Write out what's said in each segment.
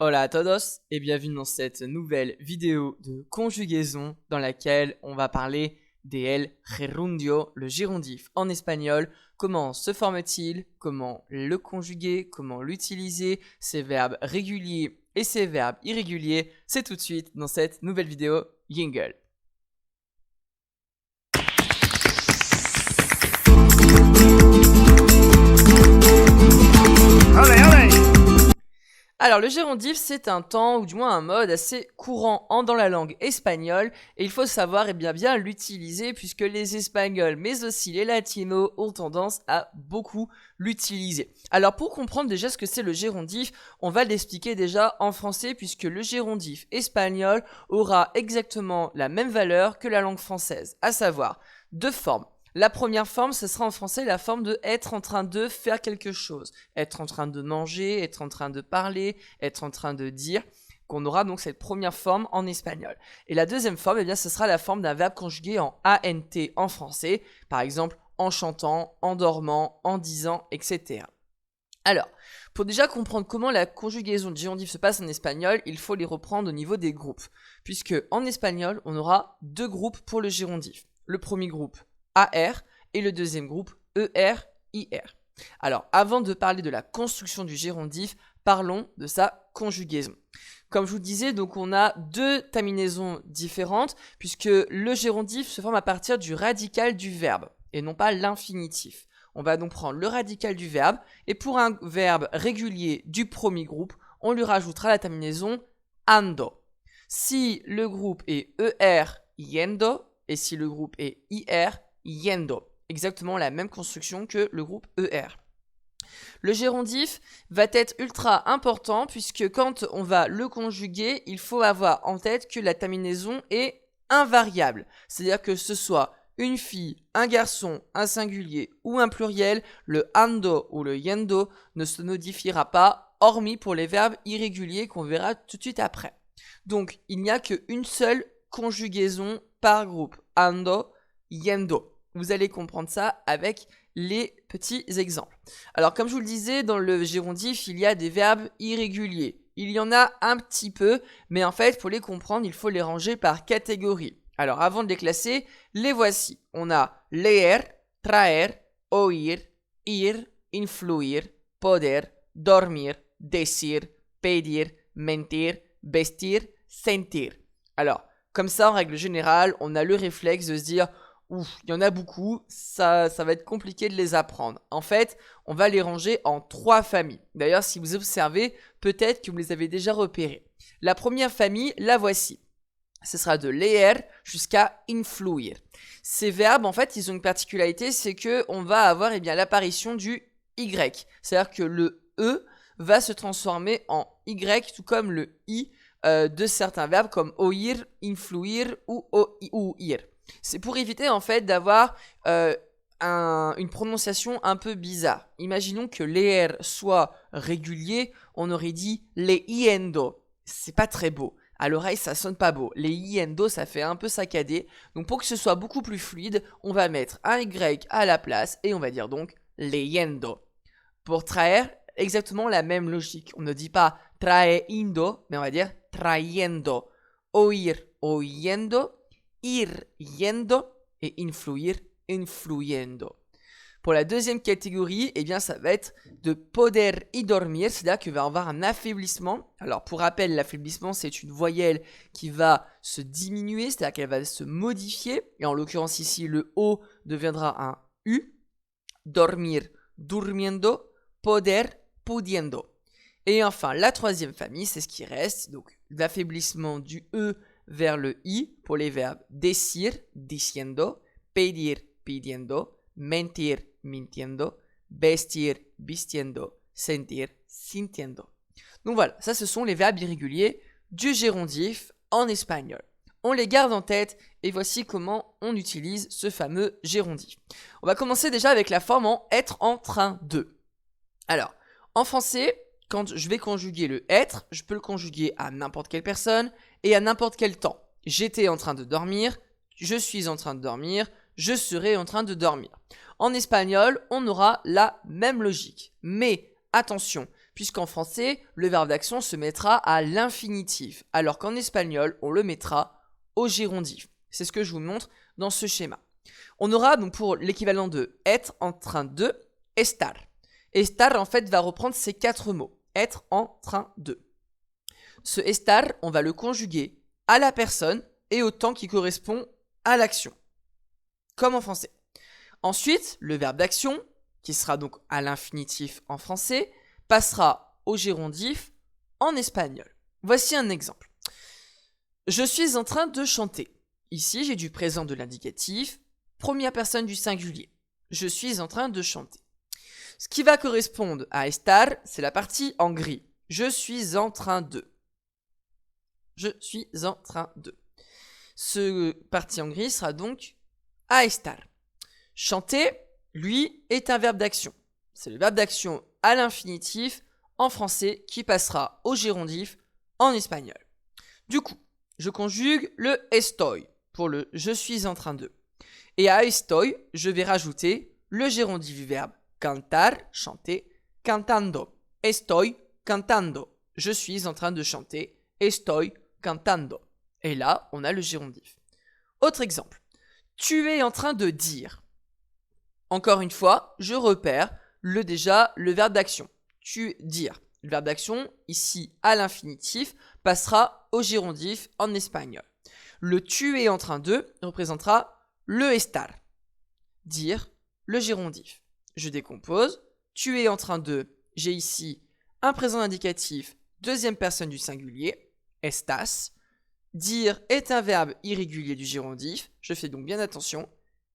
Hola a todos et bienvenue dans cette nouvelle vidéo de conjugaison dans laquelle on va parler de el gerundio, le gérondif en espagnol. Comment se forme-t-il? Comment le conjuguer? Comment l'utiliser? Ses verbes réguliers et ses verbes irréguliers. C'est tout de suite dans cette nouvelle vidéo. Jingle. Alors le gérondif, c'est un temps ou du moins un mode assez courant dans la langue espagnole et il faut savoir bien l'utiliser puisque les Espagnols mais aussi les Latinos ont tendance à beaucoup l'utiliser. Alors pour comprendre déjà ce que c'est le gérondif, on va l'expliquer déjà en français puisque le gérondif espagnol aura exactement la même valeur que la langue française, à savoir deux formes. La première forme, ce sera en français la forme de être en train de faire quelque chose. Être en train de manger, être en train de parler, être en train de dire, qu'on aura donc cette première forme en espagnol. Et la deuxième forme, ce sera la forme d'un verbe conjugué en ANT en français, par exemple en chantant, en dormant, en disant, etc. Alors, pour déjà comprendre comment la conjugaison de gérondif se passe en espagnol, il faut les reprendre au niveau des groupes. Puisque en espagnol, on aura deux groupes pour le gérondif. Le premier groupe, AR, et le deuxième groupe, ER, IR. Alors, avant de parler de la construction du gérondif, parlons de sa conjugaison. Comme je vous disais, donc on a deux terminaisons différentes, puisque le gérondif se forme à partir du radical du verbe, et non pas l'infinitif. On va donc prendre le radical du verbe, et pour un verbe régulier du premier groupe, on lui rajoutera la terminaison ando. Si le groupe est ER, yendo, et si le groupe est IR, yendo. Exactement la même construction que le groupe ER. Le gérondif va être ultra important puisque quand on va le conjuguer, il faut avoir en tête que la terminaison est invariable. C'est-à-dire que ce soit une fille, un garçon, un singulier ou un pluriel, le ando ou le yendo ne se modifiera pas, hormis pour les verbes irréguliers qu'on verra tout de suite après. Donc, il n'y a qu'une seule conjugaison par groupe. Ando, yendo. Vous allez comprendre ça avec les petits exemples. Alors, comme je vous le disais, dans le gérondif, il y a des verbes irréguliers. Il y en a un petit peu, mais en fait, pour les comprendre, il faut les ranger par catégorie. Alors, avant de les classer, les voici. On a leer, traer, oír, ir, influir, poder, dormir, decir, pedir, mentir, vestir, sentir. Alors, comme ça, en règle générale, on a le réflexe de se dire « Ouf, il y en a beaucoup, ça va être compliqué de les apprendre. » En fait, on va les ranger en trois familles. D'ailleurs, si vous observez, peut-être que vous les avez déjà repérés. La première famille, la voici. Ce sera de leer jusqu'à influir. Ces verbes, en fait, ils ont une particularité, c'est qu'on va avoir l'apparition du Y. C'est-à-dire que le E va se transformer en Y, tout comme le I de certains verbes comme oír, influir ou ir. C'est pour éviter en fait d'avoir une prononciation un peu bizarre. Imaginons que leer soit régulier, on aurait dit leyendo. C'est pas très beau. À l'oreille, ça sonne pas beau. Leyendo, ça fait un peu saccadé. Donc pour que ce soit beaucoup plus fluide, on va mettre un Y à la place et on va dire donc leyendo. Pour traer, exactement la même logique. On ne dit pas traeindo, mais on va dire trayendo. Oír, oyendo, ir, yendo et influir, influyendo. Pour la deuxième catégorie, ça va être de poder y dormir, c'est-à-dire qu'il va y avoir un affaiblissement. Alors pour rappel, l'affaiblissement, c'est une voyelle qui va se diminuer, c'est-à-dire qu'elle va se modifier. Et en l'occurrence ici, le O deviendra un U. Dormir, durmiendo, poder, pudiendo. Et enfin, la troisième famille, c'est ce qui reste, donc l'affaiblissement du E vers le I pour les verbes decir, diciendo, pedir, pidiendo, mentir, mintiendo, vestir, vistiendo, sentir, sintiendo. Donc voilà, ça ce sont les verbes irréguliers du gérondif en espagnol. On les garde en tête et voici comment on utilise ce fameux gérondif. On va commencer déjà avec la forme en être en train de. Alors, en français, quand je vais conjuguer le être, je peux le conjuguer à n'importe quelle personne et à n'importe quel temps. J'étais en train de dormir, je suis en train de dormir, je serai en train de dormir. En espagnol, on aura la même logique. Mais attention, puisqu'en français, le verbe d'action se mettra à l'infinitif, alors qu'en espagnol, on le mettra au gérondif. C'est ce que je vous montre dans ce schéma. On aura donc pour l'équivalent de être en train de, estar. Estar, en fait, va reprendre ces 4 mots. Être en train de. Ce estar, on va le conjuguer à la personne et au temps qui correspond à l'action, comme en français. Ensuite, le verbe d'action, qui sera donc à l'infinitif en français, passera au gérondif en espagnol. Voici un exemple. Je suis en train de chanter. Ici, j'ai du présent de l'indicatif, première personne du singulier. Je suis en train de chanter. Ce qui va correspondre à estar, c'est la partie en gris. Je suis en train de. Je suis en train de. Ce partie en gris sera donc à estar. Chanter, lui, est un verbe d'action. C'est le verbe d'action à l'infinitif en français qui passera au gérondif en espagnol. Du coup, je conjugue le estoy pour le je suis en train de. Et à estoy, je vais rajouter le gérondif du verbe cantar, chanter, cantando. Estoy cantando. Je suis en train de chanter. Estoy cantando. Et là, on a le gérondif. Autre exemple. Tu es en train de dire. Encore une fois, je repère le verbe d'action. Dire. Le verbe d'action, ici à l'infinitif, passera au gérondif en espagnol. Le tu es en train de représentera le estar. Dire, le gérondif. Je décompose. Tu es en train de. J'ai ici un présent indicatif, deuxième personne du singulier, estás. Dire est un verbe irrégulier du gérondif. Je fais donc bien attention.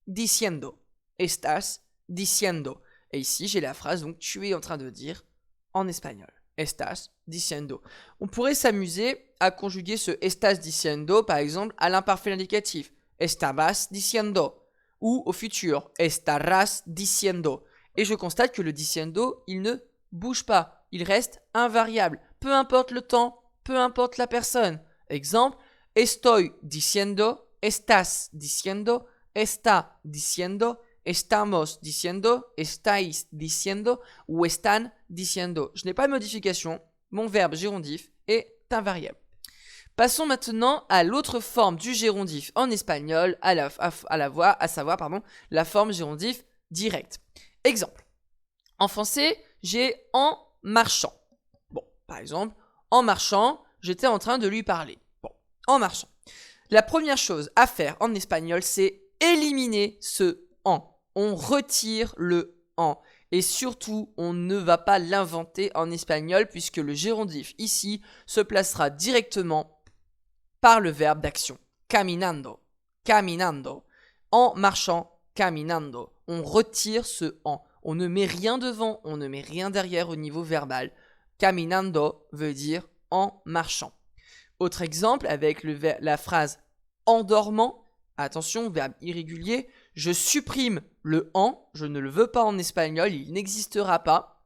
Diciendo. Estás diciendo. Et ici, j'ai la phrase, donc tu es en train de dire en espagnol. Estás diciendo. On pourrait s'amuser à conjuguer ce estás diciendo, par exemple, à l'imparfait indicatif. Estabas diciendo. Ou au futur. Estarás diciendo. Et je constate que le diciendo, il ne bouge pas. Il reste invariable. Peu importe le temps, peu importe la personne. Exemple, estoy diciendo, estás diciendo, está diciendo, estamos diciendo, estáis diciendo ou están diciendo. Je n'ai pas de modification. Mon verbe gérondif est invariable. Passons maintenant à l'autre forme du gérondif en espagnol, à savoir la forme gérondif direct. Exemple. En français, j'ai en marchant. Bon, par exemple, en marchant, j'étais en train de lui parler. Bon, en marchant. La première chose à faire en espagnol, c'est éliminer ce en. On retire le en. Et surtout, on ne va pas l'inventer en espagnol puisque le gérondif ici se placera directement par le verbe d'action. Caminando. Caminando. En marchant, caminando. On retire ce en. On ne met rien devant, on ne met rien derrière au niveau verbal. Caminando veut dire en marchant. Autre exemple avec la phrase en dormant. Attention, verbe irrégulier. Je supprime le en, je ne le veux pas en espagnol, il n'existera pas.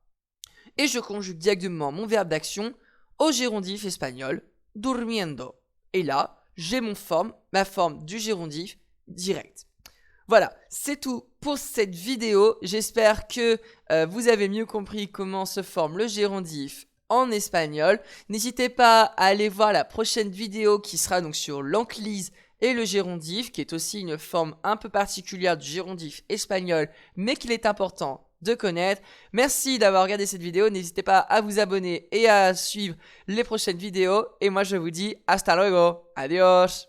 Et je conjugue directement mon verbe d'action au gérondif espagnol, durmiendo. Et là, j'ai ma forme du gérondif direct. Voilà, c'est tout pour cette vidéo. J'espère que vous avez mieux compris comment se forme le gérondif en espagnol. N'hésitez pas à aller voir la prochaine vidéo qui sera donc sur l'enclise et le gérondif, qui est aussi une forme un peu particulière du gérondif espagnol, mais qu'il est important de connaître. Merci d'avoir regardé cette vidéo. N'hésitez pas à vous abonner et à suivre les prochaines vidéos. Et moi, je vous dis hasta luego. Adios.